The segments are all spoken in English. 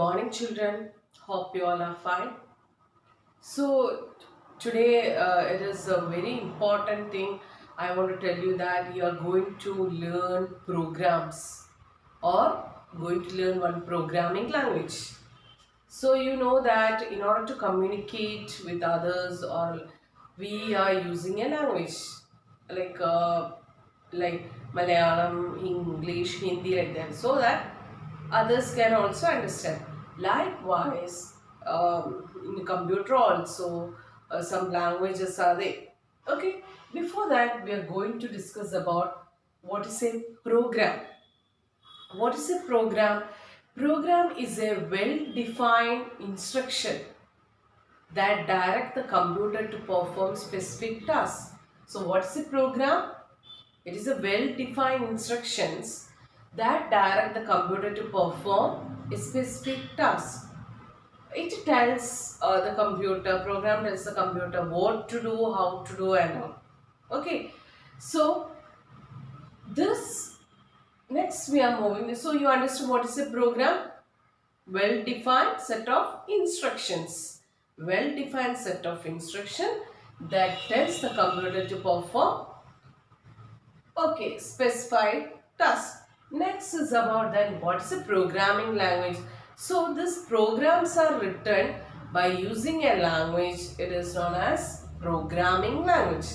Morning, children. Hope you all are fine. So today it is a very important thing. I want to tell you that you are going to learn programs or going to learn one programming language. So you know that in order to communicate with others, or we are using a language like uh, like Malayalam, English, Hindi, like that, so that others can also understand. Likewise, in computer also, some languages are there. Okay, before that, we are going to discuss about what is a program. What is a program? Program is a well-defined instruction that direct the computer to perform specific tasks. So what is a program? It is a well-defined instructions that direct the computer to perform a specific task. It tells the computer, program tells the computer what to do, how to do and all. Okay, so this next we are moving. So you understood what is a program? Well-defined set of instructions. Well-defined set of instruction that tells the computer to perform specified task. Next is about then what is a programming language. So these programs are written by using a language. It is known as programming language.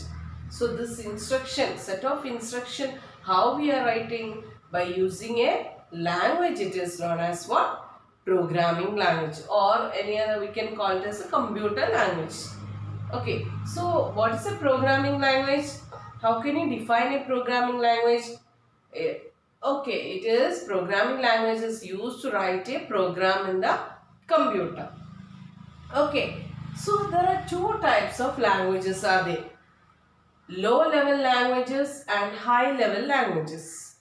So this instruction, set of instruction, how we are writing by using a language, it is known as what? Programming language, or any other we can call it as a computer language. Okay, so what is a programming language? How can you define a programming language? Eh, Okay, it is programming language is used to write a program in the computer. Okay, so there are two types of languages are there. Low level languages and high level languages.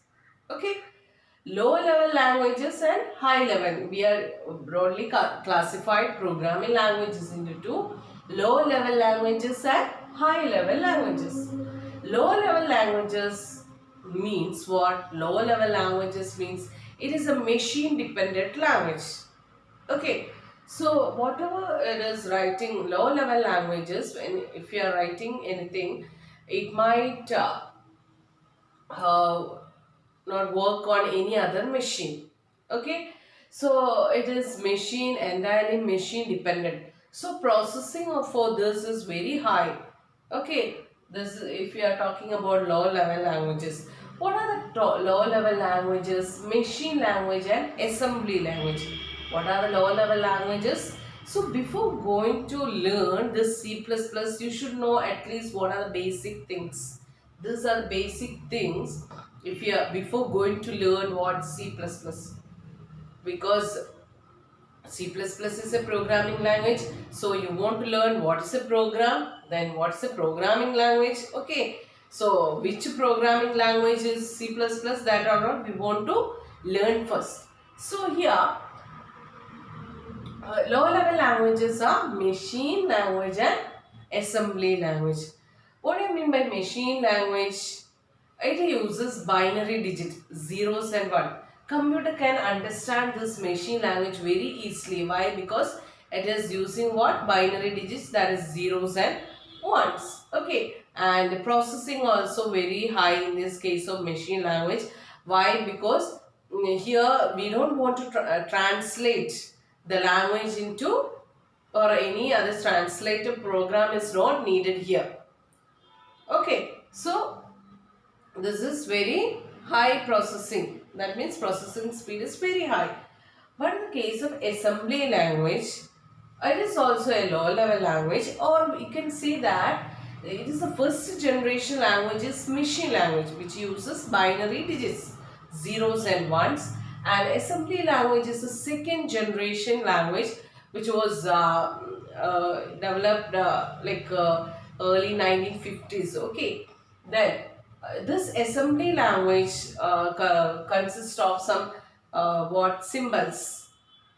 Okay, low level languages and high level. We are broadly classified programming languages into two: low level languages and high level languages. Low level languages means what? Low level languages means it is a machine dependent language. Okay, so whatever it is writing low level languages, when if you are writing anything, it might uh, not work on any other machine. Okay, so it is machine, entirely machine dependent. So processing for this is very high. Okay, this if you are talking about low level languages. What are the low level languages? Machine language and assembly language. What are the low level languages? So before going to learn this C++, you should know at least what are the basic things. These are the basic things if you are before going to learn what C++, because C++ is a programming language. So you want to learn what is a program, then what's a programming language. Okay, so which programming language is C++, that or not we want to learn first. So here low level languages are machine language and assembly language. What do you mean by machine language? It uses binary digits, zeros and one. Computer can understand this machine language very easily. Why? Because it is using what? Binary digits, that is zeros and ones. Okay, and processing also very high in this case of machine language. Why? Because here we don't want to translate the language into, or any other translator program is not needed here. Okay, so this is very high processing. That means processing speed is very high. But in the case of assembly language, it is also a low level language, or you can say that it is the first generation language is machine language, which uses binary digits, zeros and ones, and assembly language is the second generation language, which was developed early 1950s. Okay, then this assembly language consists of some what symbols,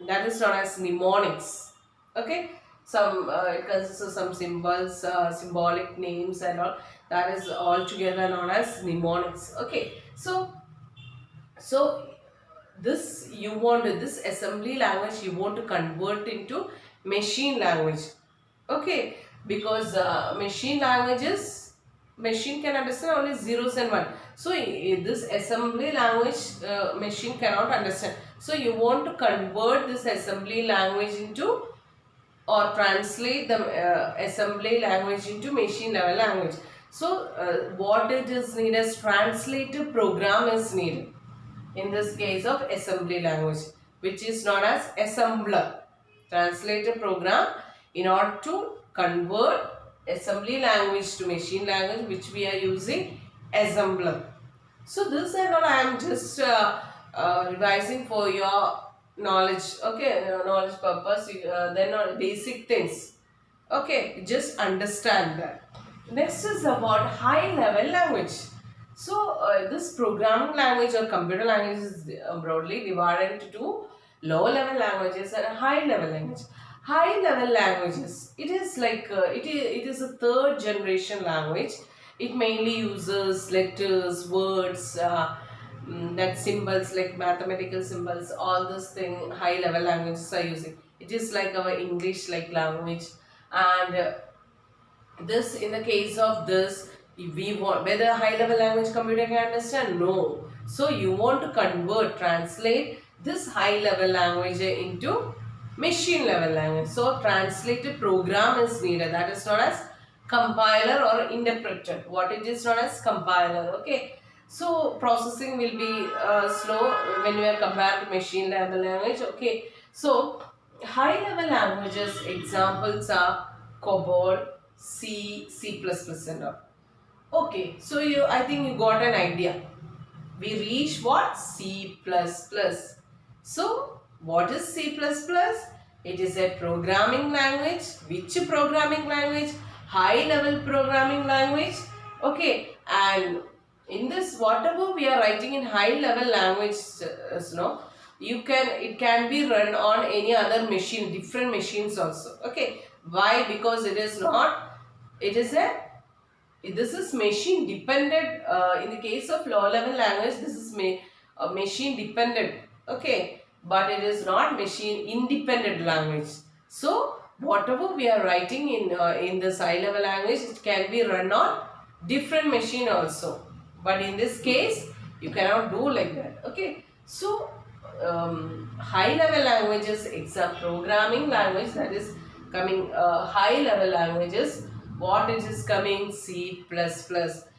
that is known as mnemonics. Okay, some it consists of some symbols, symbolic names and all, that is all together known as mnemonics. Okay, so this assembly language you want to convert into machine language. Okay, because machine can understand only zeros and one. So this assembly language machine cannot understand. So you want to convert this assembly language into, or translate the assembly language into machine level language. So what it is needed is translative program is needed in this case of assembly language, which is known as assembler. Translator program in order to convert assembly language to machine language, which we are using assembler. So this and all I am just revising for your knowledge, okay, knowledge purpose, then on basic things. Okay, just understand that. Next is about high level language. So this programming language or computer language is broadly divided into low level languages and high level language. High level languages, it is like it is a third generation language. It mainly uses letters, words, that symbols like mathematical symbols, all this thing high level languages are using. It is like our English like language. And this, in the case of this, we want whether high level language computer can understand, no. So you want to translate this high level language into machine level language. So translated program is needed, that is known as compiler or interpreter. What it is known as compiler. Okay, so processing will be slow when we are compared to machine level language. Okay, so high level languages examples are COBOL, C, C++ and all. Okay, so I think you got an idea. We reach what? C++. So what is C++? It is a programming language. Which programming language? High level programming language. Okay, and in this, whatever we are writing in high level language, it can be run on any other machine, different machines also. Okay, why? Because this is machine dependent. In the case of low level language, this is machine dependent. Okay, but it is not machine independent language. So whatever we are writing in this high level language, it can be run on different machine also. But in this case, you cannot do like that. Okay, so high level languages, programming language, that is coming high level languages. What it is coming? C++.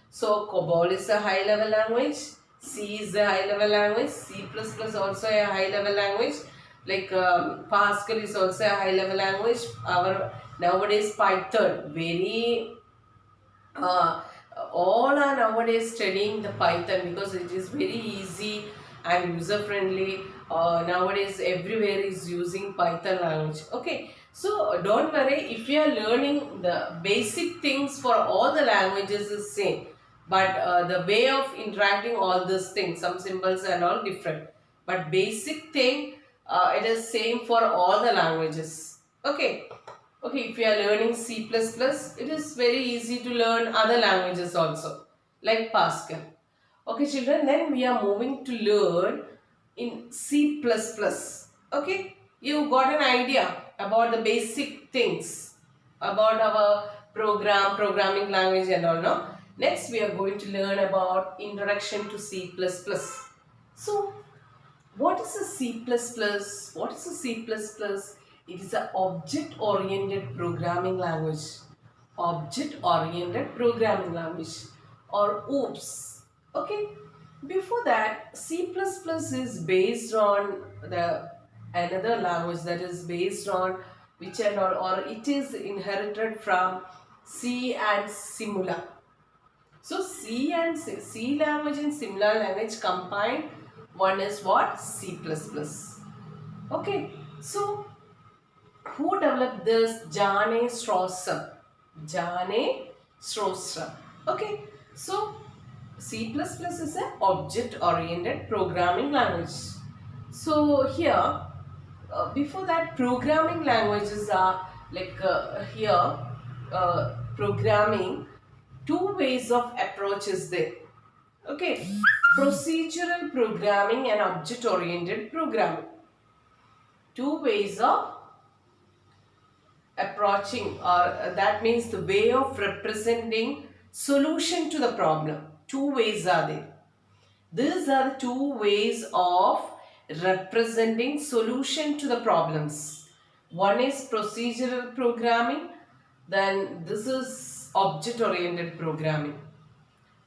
So COBOL is a high level language. C is a high level language. C++ also a high level language. Like Pascal is also a high level language. Our nowadays Python, very all are nowadays studying the Python because it is very easy and user friendly. Nowadays everywhere is using Python language. Okay, so don't worry if you are learning the basic things for all the languages is same, but the way of interacting all these things, some symbols and all different, but basic thing it is same for all the languages. Okay. Okay, if you are learning C++, it is very easy to learn other languages also, like Pascal. Okay, children, then we are moving to learn in C++. Okay, you got an idea about the basic things about our programming language and all, no? Next, we are going to learn about introduction to C++. So, what is a C++? What is a C++? It is an object-oriented programming language. Object-oriented programming language, or OOPS. Okay. Before that, C++ is based on another language that is based on which and all, or it is inherited from C and Simula. So C and C language and Simula language combined, one is what? C++. Okay. So who developed this? Jane Strawson. Jane Strawson. Okay. So C++ is an object-oriented programming language. So here, before that, programming languages are like programming, two ways of approach is there. Okay. Procedural programming and object-oriented programming. Two ways of approaching, or that means the way of representing solution to the problem. Two ways are there. These are the two ways of representing solution to the problems. One is procedural programming, then this is object-oriented programming.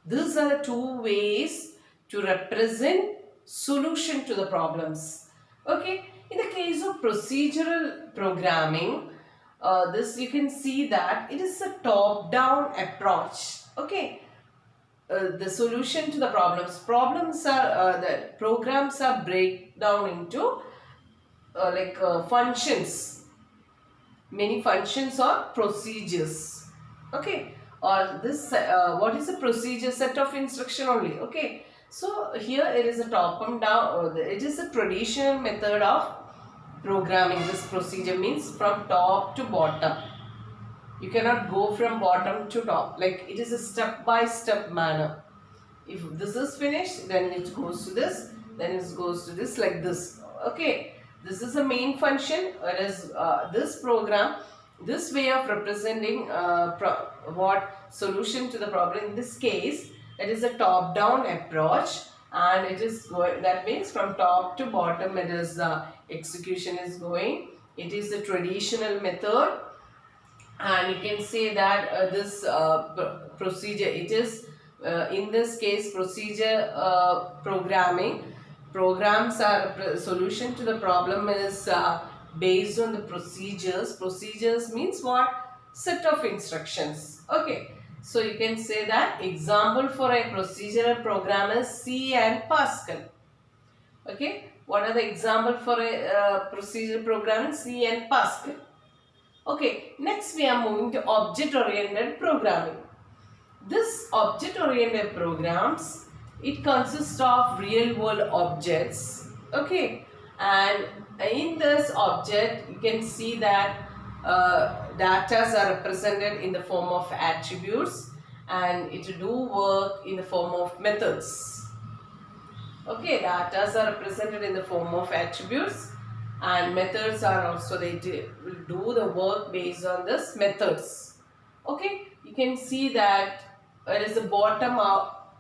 These are the two ways to represent solution to the problems. Okay, in the case of procedural programming, this you can see that it is a top-down approach. Okay, the solution to the problems are the programs are break down into functions, many functions or procedures. Okay, or this what is a procedure? Set of instruction only. Okay, so here it is a top and down, it is a traditional method of programming. This procedure means from top to bottom. You cannot go from bottom to top, like it is a step by step manner. If this is finished, then it goes to this, then it goes to this, like this. Okay, this is the main function, whereas this program, this way of representing what solution to the problem, in this case it is a top down approach, and it is going, that means from top to bottom it is execution is going. It is a traditional method, and you can say that this procedure, it is in this case procedure programming. Programs are solution to the problem is based on the procedures. Procedures means what? Set of instructions. Okay, so you can say that example for a procedural program is C and Pascal. Okay, what are the example for a procedural program? C and Pascal. Okay, next we are moving to object-oriented programming. This object-oriented programs, it consists of real-world objects. Okay, and in this object, you can see that data are represented in the form of attributes, and it do work in the form of methods. Okay, data are represented in the form of attributes, and methods are also, they will do the work based on this methods. Okay, you can see that it is a bottom up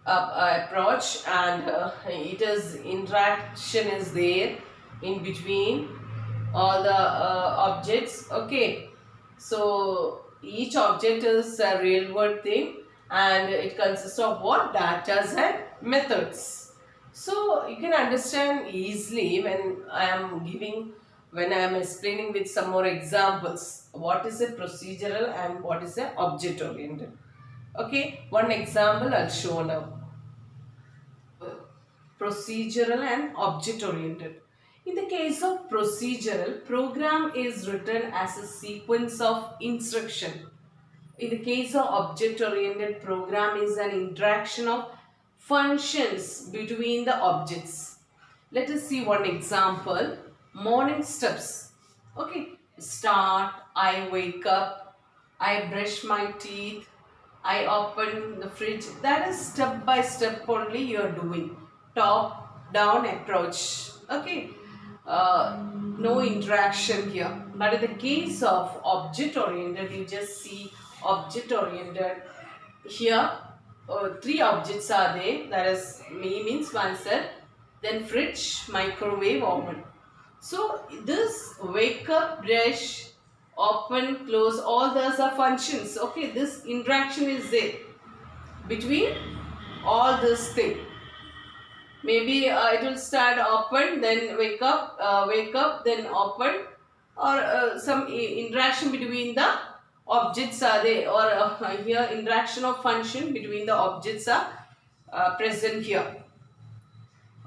approach, and it is interaction is there in between all the objects. Okay, so each object is a real world thing, and it consists of what? Data and methods. So you can understand easily when I am explaining with some more examples what is a procedural and what is a object oriented. Okay, one example I'll show now. Procedural and object oriented. In the case of procedural, program is written as a sequence of instruction. In the case of object oriented, program is an interaction of functions between the objects. Let us see one example. Morning steps. Okay, start, I wake up, I brush my teeth, I open the fridge. That is step by step only you are doing. Top down approach. Okay, no interaction here. But in the case of object oriented, you just see object oriented. Here three objects are there. That is, me means myself, then fridge, microwave, oven. So this wake up, brush, open, close, all those are functions. Okay, this interaction is there between all this thing. Maybe it will start open, then wake up, then open, or some interaction between the objects are there, or here interaction of function between the objects are present here,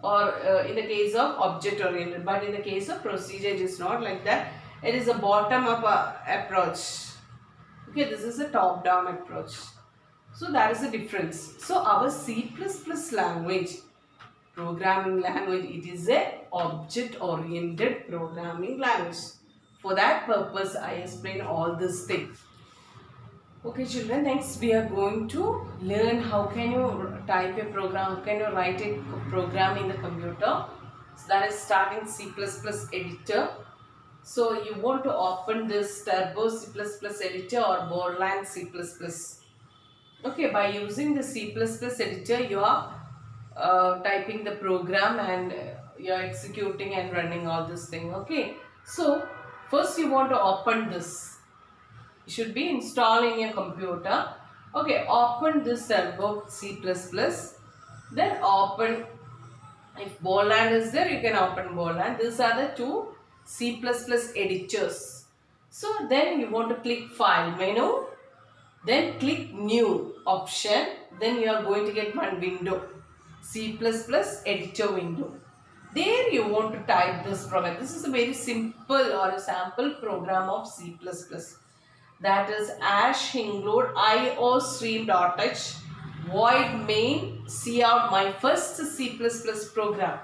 or in the case of object oriented. But in the case of procedure, it is not like that. It is a bottom up approach. Okay, this is a top down approach. So that is the difference. So our C++ language, programming language, it is a object oriented programming language. For that purpose, I explain all these things. Okay children, next we are going to learn how can you type a program, how can you write a program in the computer. So that is starting C++ editor. So you want to open this Turbo C++ editor or Borland C++. Okay, by using the C++ editor you are typing the program and you are executing and running all this thing. Okay, so first you want to open this. You should be installing your computer. Okay, open this Turbo C++. Then open, if Borland is there, you can open Borland. These are the two C++ editors. So then you want to click File menu, then click New option. Then you are going to get one window, C++ editor window. There you want to type this program. This is a very simple or a sample program of C++. That is ash include iostream.h void main cout my first C++ program.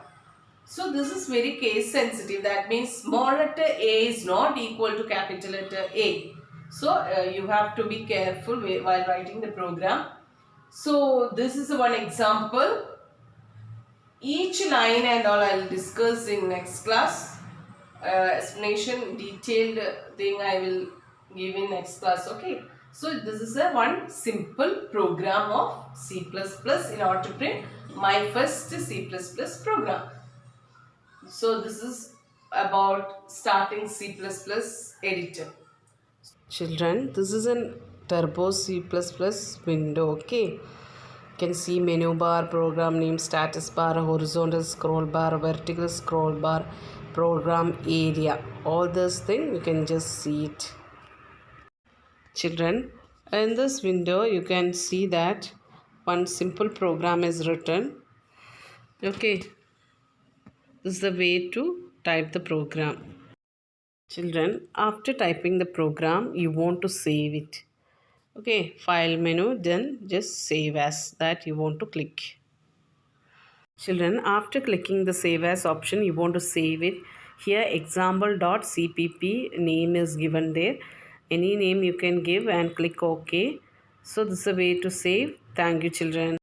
So this is very case sensitive. That means small letter a is not equal to capital letter A. So you have to be careful while writing the program. So this is one example. Each line and all I will discuss in next class. Explanation detailed thing I will give in next class. Okay. So this is a one simple program of C++ in order to print my first C++ program. So this is about starting C++ editor. Children, this is an Turbo C++ window. Okay, you can see menu bar, program name, status bar, horizontal scroll bar, vertical scroll bar, program area. All this thing you can just see it. Children, in this window you can see that one simple program is written. Okay, this is the way to type the program. Children, after typing the program, you want to save it. Okay, file menu, then just save as that you want to click. Children, after clicking the save as option, you want to save it. Here example.cpp name is given there. Any name you can give and click OK. So this is a way to save. Thank you children.